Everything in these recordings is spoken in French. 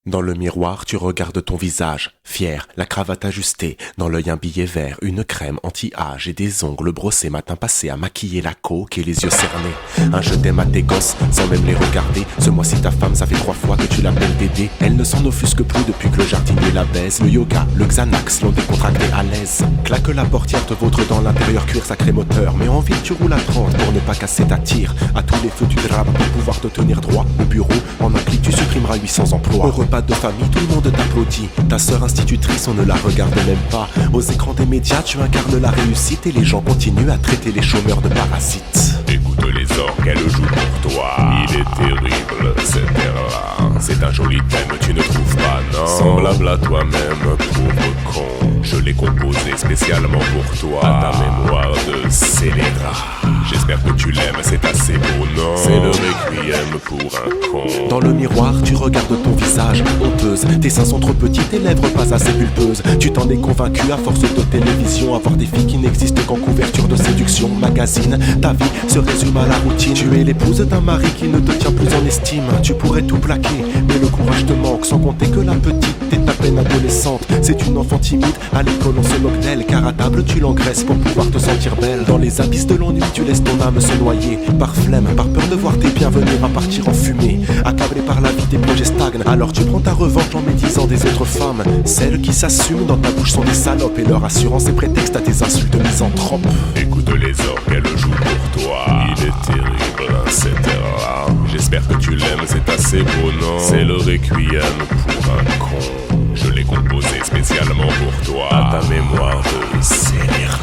Dans le miroir, tu regardes ton visage, fier, la cravate ajustée, dans l'œil un billet vert, une crème anti-âge et des ongles brossés matin passé à maquiller la coque et les yeux cernés. Un je t'aime à tes gosses, sans même les regarder. Ce mois-ci ta femme, ça fait 3 fois que tu l'appelles Dédé. Elle ne s'en offusque plus depuis que le jardinier la baise. Le yoga, le Xanax l'ont décontracté à l'aise. Claque la portière, te vautre dans l'intérieur, cuir sacré moteur. Mais en ville tu roules à 30 pour ne pas casser ta tire. À tous les feux tu drapes pour pouvoir te tenir droit. Au bureau, en un clic tu supprimeras 800 emplois. Au repas de famille, tout le monde t'applaudit. Ta sœur institutrice, on ne la regarde même pas. Aux écrans des médias, tu incarnes la réussite. Et les gens continuent à traiter les chômeurs de parasites. Écoute les orgues, elle joue pour toi. Il est terrible, cet air-là. C'est un joli thème, tu ne trouves pas, non? Semblable à toi-même, pauvre con. Je l'ai composé spécialement pour toi. À ta mémoire de scélérat. J'espère que tu l'aimes, c'est assez beau, non? C'est le requiem pour un con. Dans le miroir, tu regardes ton visage, honteuse. Tes seins sont trop petits, tes lèvres pas assez pulpeuses. Tu t'en es convaincu à force de télévision. Avoir des filles qui n'existent qu'en couverture de séduction. Magazine, ta vie se résume à la routine. Tu es l'épouse d'un mari qui ne te tient plus en estime. Tu pourrais tout plaquer, mais le courage te manque. Sans compter que la petite est à peine adolescente. C'est une enfant timide, à l'école on se moque d'elle. Car à table tu l'engraisses pour pouvoir te sentir belle. Dans les abysses de l'ennui, tu laisses ton âme se noyer. Par flemme, par peur de voir tes biens venir à partir en fumée. Accablé par la vie, tes projets stagnent. Alors tu prends ta revanche en médisant des autres femmes. Celles qui s'assument dans ta bouche sont des salopes. Et leur assurance est prétexte à tes insultes misanthropes. Écoute les orgues, elle joue pour toi. Il est terrible, cet air-là. J'espère que tu l'aimes, c'est assez beau, non? C'est le requiem pour un con. Je l'ai composé spécialement pour toi. À ta mémoire de scélérat.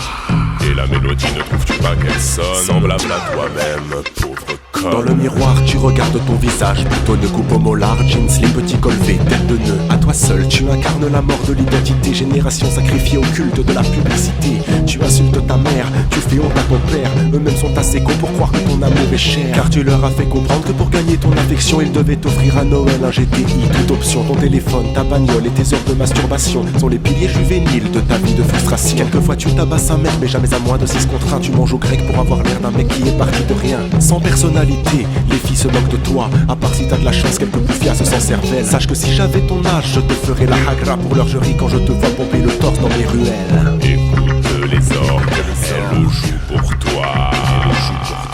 Et la mélodie, ne trouves-tu pas qu'elle sonne semblable à toi-même, pauvre con? Dans le miroir, tu regardes ton visage. Plutôt de coupe au mollard, jeans, les petits colvés, tête de nœud. À toi seul, tu incarnes la mort de l'identité. Génération sacrifiée au culte de la publicité. Tu insultes ta mère, tu fais honte à ton père. Eux-mêmes sont assez cons pour croire que ton amour est cher. Car tu leur as fait comprendre que pour gagner ton affection, ils devaient t'offrir à Noël un GTI. Toute option, ton téléphone, ta bagnole et tes heures de masturbation sont les piliers juvéniles de ta vie de frustration. Quelquefois tu tabasses un mec, mais jamais à moins de 6 contre 1. Tu manges au grec pour avoir l'air d'un mec qui est parti de rien. Sans personnalité, les filles se moquent de toi. À part si t'as de la chance, quelques poufias sans cervelle. Sache que si j'avais ton âge, je te ferais la hagra pour leur jury quand je te vois pomper le torse dans mes ruelles. Écoute les orgues, elle joue pour toi.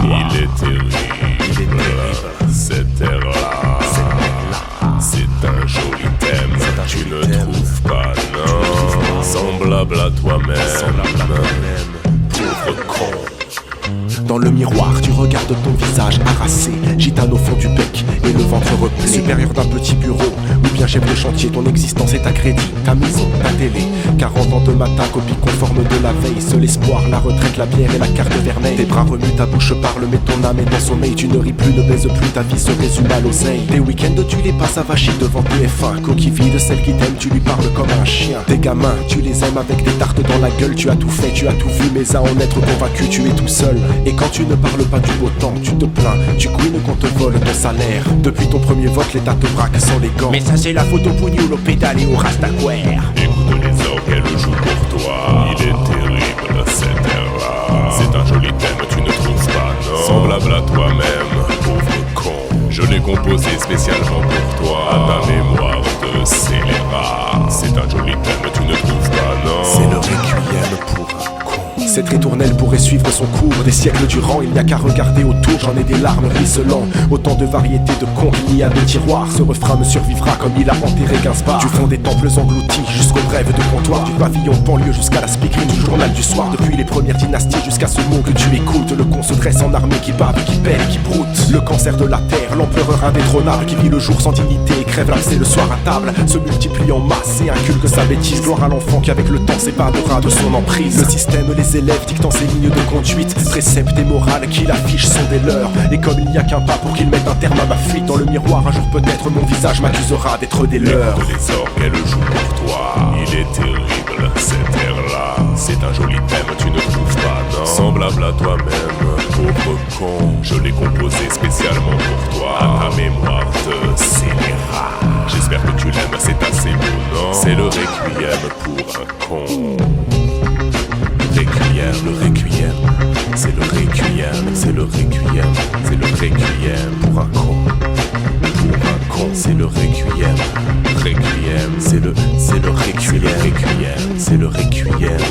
Il est terrible, cet air-là. C'est un joli thème, tu ne trouves pas, non? Semblable à toi-même, pauvre con. Dans le miroir, tu regardes ton visage harassé, gitane au fond du bec et le ventre replié. Supérieur d'un petit bureau, ou bien chef de chantier, ton existence est à crédit. Ta maison, ta télé, 40 ans de matin, copie conforme de la veille. Seul espoir, la retraite, la bière et la carte vermeille. Tes bras remuent, ta bouche parle, mais ton âme est en sommeil. Tu ne ris plus, ne baises plus, ta vie se résume à l'oseille. Tes week-ends, tu les passes avachis devant TF1. Coquille vide, celle qui t'aime, tu lui parles comme un chien. Tes gamins, tu les aimes avec des tartes dans la gueule. Tu as tout fait, tu as tout vu, mais à en être convaincu, tu es tout seul. Et quand tu ne parles pas du beau temps, tu te plains, tu couines qu'on te vole ton salaire. Depuis ton premier vote, l'État te braque sans les gants. Mais ça c'est la photo poignée ou le pédale et au rastaquaire. Écoute les orgues, elle joue pour toi. Il est terrible, cet air-là. C'est un joli thème, tu ne trouves pas, non? Semblable à toi-même, pauvre con. Je l'ai composé spécialement pour toi. À ta mémoire de scélérat. C'est un joli thème, tu ne trouves pas, non? C'est le requiem pour un con. Cette ritournelle pourrait suivre son cours des siècles durant. Il n'y a qu'à regarder autour, j'en ai des larmes ruisselant. Autant de variétés de cons qu'il y a de tiroirs. Ce refrain me survivra comme il a enterré Gainsbourg. Du fond des temples engloutis jusqu'au brève de comptoir. Du pavillon de banlieue jusqu'à la speakerine du journal du soir. Depuis les premières dynasties jusqu'à ce mot que tu écoutes. Le con se dresse en armée qui bave, qui pèle et qui broute. Le cancer de la terre, l'empereur indétrônable qui vit le jour sans dignité et crève l'abcès le soir à table. Se multiplie en masse et inculque sa bêtise. Gloire à l'enfant qui avec le temps s'épargnera de son emprise. Le système, les élèves dictant ses lignes de conduite. Préceptes et morales qu'il affiche sont des leurs. Et comme il n'y a qu'un pas pour qu'il mette un terme à ma fuite. Dans le miroir un jour peut-être mon visage m'accusera d'être des leurs. Écoute les orgues, elle joue pour toi. Il est terrible, cet air-là. C'est un joli thème, tu ne trouves pas, non? Semblable à toi-même, pauvre con. Je l'ai composé spécialement pour toi. À ta mémoire de scélérat. J'espère que tu l'aimes, c'est assez beau, non? C'est le requiem pour un con. Requiem, le requiem. C'est le requiem, c'est le requiem. C'est le requiem pour un con. Pour un con, c'est le requiem. requiem, c'est le requiem.